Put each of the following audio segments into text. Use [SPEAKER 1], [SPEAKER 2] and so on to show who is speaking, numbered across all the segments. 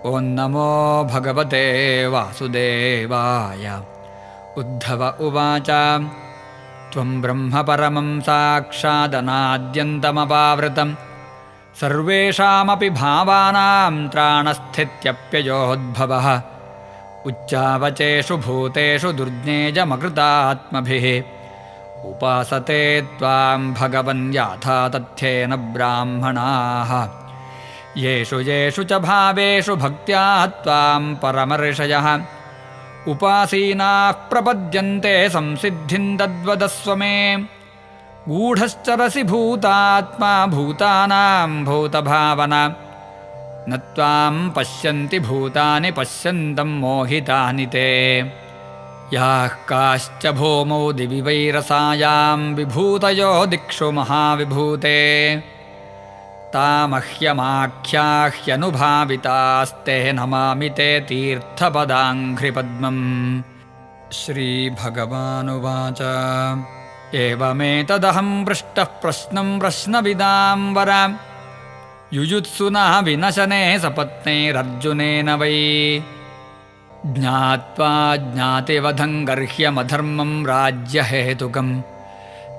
[SPEAKER 1] ॐ नमो भगवते वासुदेवाय। उद्धव उवाच त्वं ब्रह्म परमं साक्षादनाद्यन्तमपावृतं सर्वेषामपि भावानां त्राणस्थित्यप्ययोद्भवः उच्चावचेषु भूतेषु दुर्ज्ञेयमकृतात्मभिः उपासते त्वां भगवन् याथा तथ्येन ब्राह्मणाः येषु येषु च भावेषु भक्त्या त्वां परमर्षयः उपासीनाः प्रपद्यन्ते संसिद्धिं तद्वदस्व मे। गूढश्चरसि भूतात्मा भूतानां भूतभावना न त्वां पश्यन्ति भूतानि पश्यन्तं मोहितानि ते। याः काश्च भूमौ दिवि वैरसायां विभूतयो दिक्षु महाविभूते तामह्यमाख्याह्यनुभावितास्ते नमामि ते तीर्थपदाङ्घ्रिपद्मम्। श्रीभगवानुवाच एवमेतदहं पृष्टः प्रश्नं प्रश्नविदां वर युयुत्सुना विनशने सपत्नैरर्जुनेन वै। ज्ञात्वा ज्ञातिवधं गर्ह्यमधर्मं राज्यहेतुकम्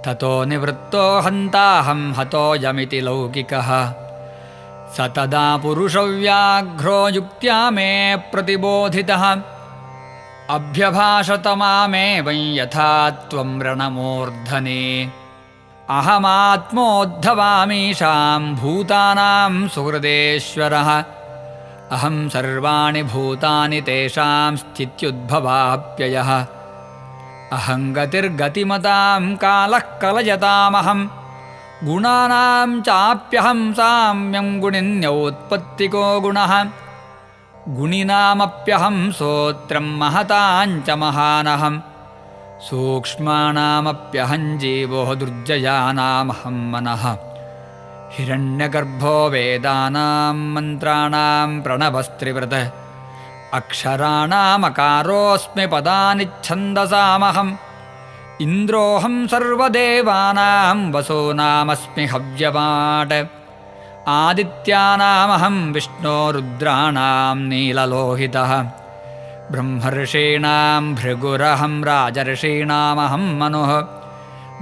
[SPEAKER 1] ततो निवृत्तो हन्ताहं हतोऽयमिति लौकिकः। स तदा पुरुषव्याघ्रो युक्त्या मे प्रतिबोधितः अभ्यभाषत मामेवं यथा त्वं रणमूर्धने। अहमात्मोद्धवामीशां भूतानां सुहृदेश्वरः अहं सर्वाणि भूतानि तेषां स्थित्युद्भवाप्ययः। अहं गतिर्गतिमतां कालः कलयतामहं गुणानां चाप्यहं साम्यं गुणिन्योत्पत्तिको गुणः। गुणिनामप्यहं सोत्रं महतां च महानहं सूक्ष्माणामप्यहं जीवो दुर्जयानामहं मनः। हिरण्यगर्भो वेदानां मन्त्राणां प्रणवस्त्रिवृत अक्षराणामकारोऽस्मि पदानि छन्दसामहम्। इन्द्रोऽहं सर्वदेवानां वसूनामस्मि हव्यवाट्। आदित्यानामहं विष्णो रुद्राणां नीललोहितः। ब्रह्मर्षीणां भृगुरहं राजर्षीणामहं मनुः।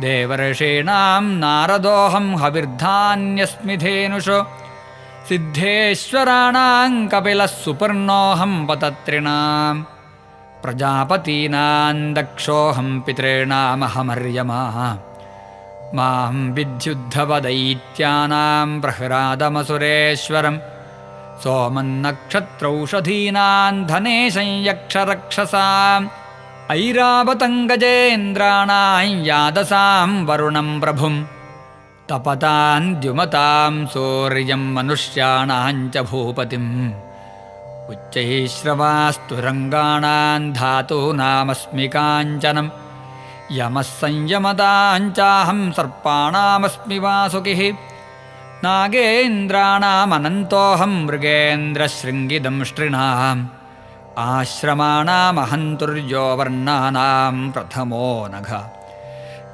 [SPEAKER 1] देवर्षीणां नारदोऽहं हविर्धान्यस्मि धेनुषु। सिद्धेश्वराणां कपिलः सुपर्णोऽहं पतत्रिणां। प्रजापतीनां दक्षोऽहं पितॄणामहमर्यमा। मां विद्युद्धवदैत्यानां प्रह्लादमसुरेश्वरं सोमन्नक्षत्रौषधीनां धनेशं यक्षरक्षसाम्। ऐरावतं गजेन्द्राणां यादसां वरुणं प्रभुं तपतां द्युमतां सूर्यं मनुष्याणां च भूपतिम्। उच्चैश्रवास्तुरङ्गाणां धातूनामस्मि काञ्चनं यमः संयमतां चाहं सर्पाणामस्मि वासुकिः। नागेन्द्राणामनन्तोऽहं मृगेन्द्रशृङ्गिदंष्ट्रिणाम्। आश्रमाणामहं तुर्यो वर्णानां प्रथमो नघ।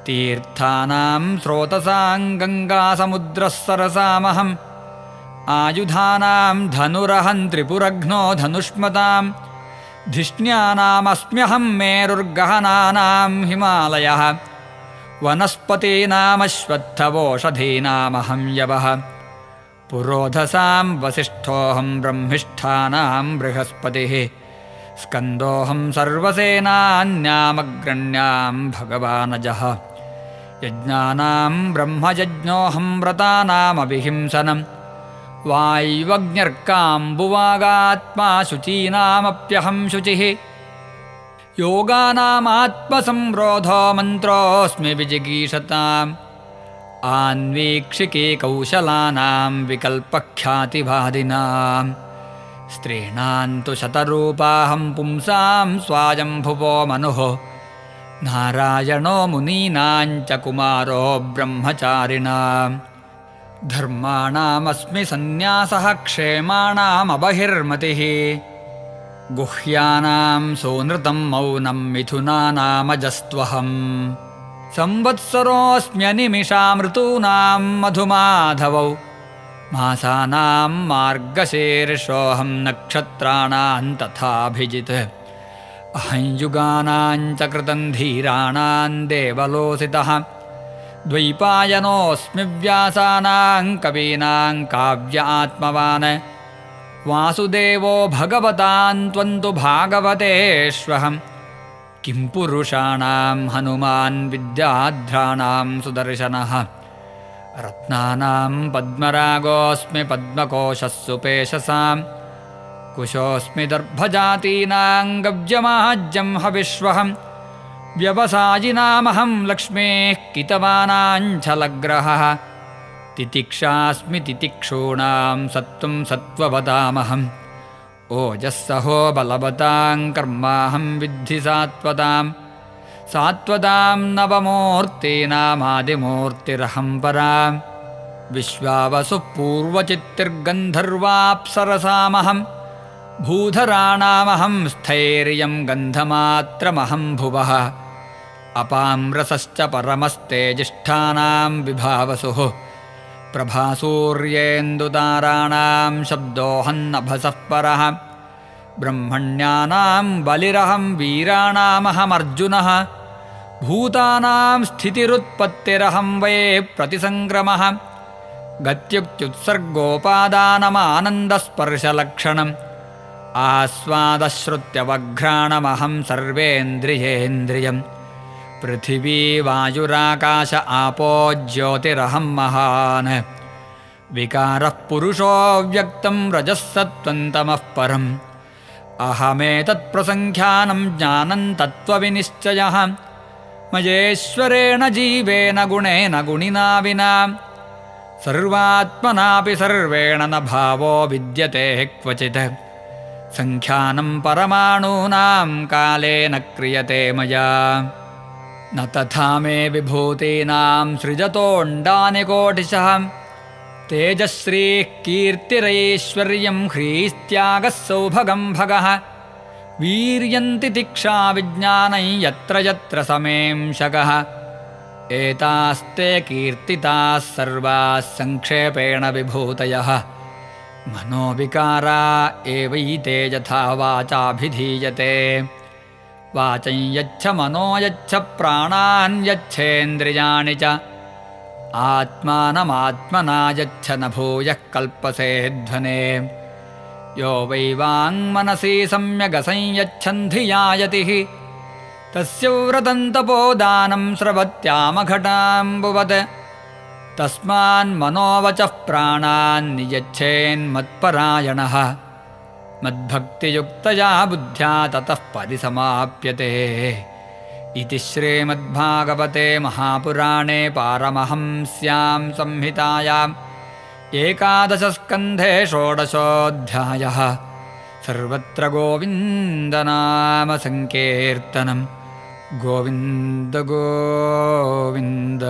[SPEAKER 1] तीर्थानां स्रोतसां गङ्गासमुद्रः सरसामहम्। आयुधानां धनुरहं त्रिपुरघ्नो धनुष्मतां। धिष्ण्यानामस्म्यहं मेरुर्गहनानां हिमालयः। वनस्पतीनामश्वत्थवोषधीनामहं यवः। पुरोधसां वसिष्ठोऽहं ब्रह्मिष्ठानां बृहस्पतिः। स्कन्दोऽहं सर्वसेनान्यामग्रण्यां भगवानजः। यज्ञानां ब्रह्मयज्ञोऽहं व्रतानामभिहिंसनं। वायुवग्न्यर्काम्बुवागात्मा शुचीनामप्यहं शुचिः। योगानामात्मसंरोधो मन्त्रोऽस्मि विजिगीषताम्। आन्वीक्षिके कौशलानां विकल्पख्यातिवादिनां। स्त्रीणां तु शतरूपाहं पुंसां स्वायम्भुवो मनुः। नारायणो मुनीनां च कुमारो ब्रह्मचारिणां। धर्माणामस्मि सन्न्यासः क्षेमाणामबहिर्मतिः। गुह्यानां सोनृतं मौनं मिथुनानामजस्त्वहम्। संवत्सरोऽस्म्यनिमिषामृतूनां मधुमाधवौ। मासानां मार्गशीर्षोऽहं नक्षत्राणां तथाभिजित् अहं युगानां च कृतं धीराणां देवलोसितः द्वैपायनोऽस्मि व्यासानां कवीनां काव्य आत्मवान् वासुदेवो भगवतां त्वं तु भागवतेष्वहं किं पुरुषाणां हनुमान् विद्याध्राणां सुदर्शनः रत्नानां पद्मरागोऽस्मि पद्मकोशः सुपेशसां कुशोऽस्मि दर्भजातीनां गव्यमाज्यं हविष्वहं व्यवसायिनामहं लक्ष्मीः कितवानां छलग्रहः तितिक्षास्मि तितिक्षूणां सत्त्वं सत्त्ववतामहम् ओजस्सहो बलवतां कर्माहं विद्धि सात्वतां सात्वतां नवमूर्तीनामादिमूर्तिरहं परा विश्वावसुः पूर्वचित्तिर्गन्धर्वाप्सरसामहं भूधराणामहं स्थैर्यं गन्धमात्रमहं भुवः अपाम्रसश्च परमस्तेजिष्ठानां विभावसुः प्रभासूर्येन्दुताराणां शब्दोऽहन्नभसः परः ब्रह्मण्यानां बलिरहं वीराणामहमर्जुनः भूतानां स्थितिरुत्पत्तिरहं वै प्रतिसङ्क्रमः गत्युक्त्युत्सर्गोपादानमानन्दस्पर्शलक्षणम् आस्वादश्रुत्यवघ्राणमहं सर्वेन्द्रियेन्द्रियम् पृथिवी वायुराकाश आपो ज्योतिरहं महान् विकारः पुरुषो व्यक्तं रजः सत्त्वं तमः परम् अहमेतत्प्रसङ्ख्यानं ज्ञानं तत्त्वविनिश्चयः मयेश्वरेण जीवेन गुणेन गुणिना विना सर्वात्मनापि सर्वेण न भावो विद्यते क्वचित् सङ्ख्यानं परमाणूनां कालेन क्रियते मया न तथा मे विभूतीनां सृजतोऽण्डानि कोटिशः तेजश्रीः कीर्तिरैश्वर्यं ह्रीस्त्यागः सौभगं भगः वीर्यन्ति तिक्षा विज्ञानं यत्र यत्र समेंशकः एतास्ते कीर्तिताः सर्वाः संक्षेपेण विभूतयः मनोविकारा एवैते यथा वाचाभिधीयते वाचं यच्छ मनो यच्छ प्राणान् यच्छेन्द्रियाणि च आत्मानमात्मना यच्छ न भूयः कल्पसे ध्वने यो वै वाङ्मनसि सम्यगसंयच्छन् धिया यतिः तस्य व्रतं तपोदानं स्रवत्यामघटाम्बुवत् तस्मान्मनोवचः प्राणान् नियच्छेन्मत्परायणः मद्भक्तियुक्तया बुद्ध्या ततः परिसमाप्यते इति श्रीमद्भागवते महापुराणे पारमहंस्यां संहितायाम् 11 स्कन्धे 16 सर्वत्र गोविन्दनामसङ्कीर्तनं गोविन्द गोविन्द।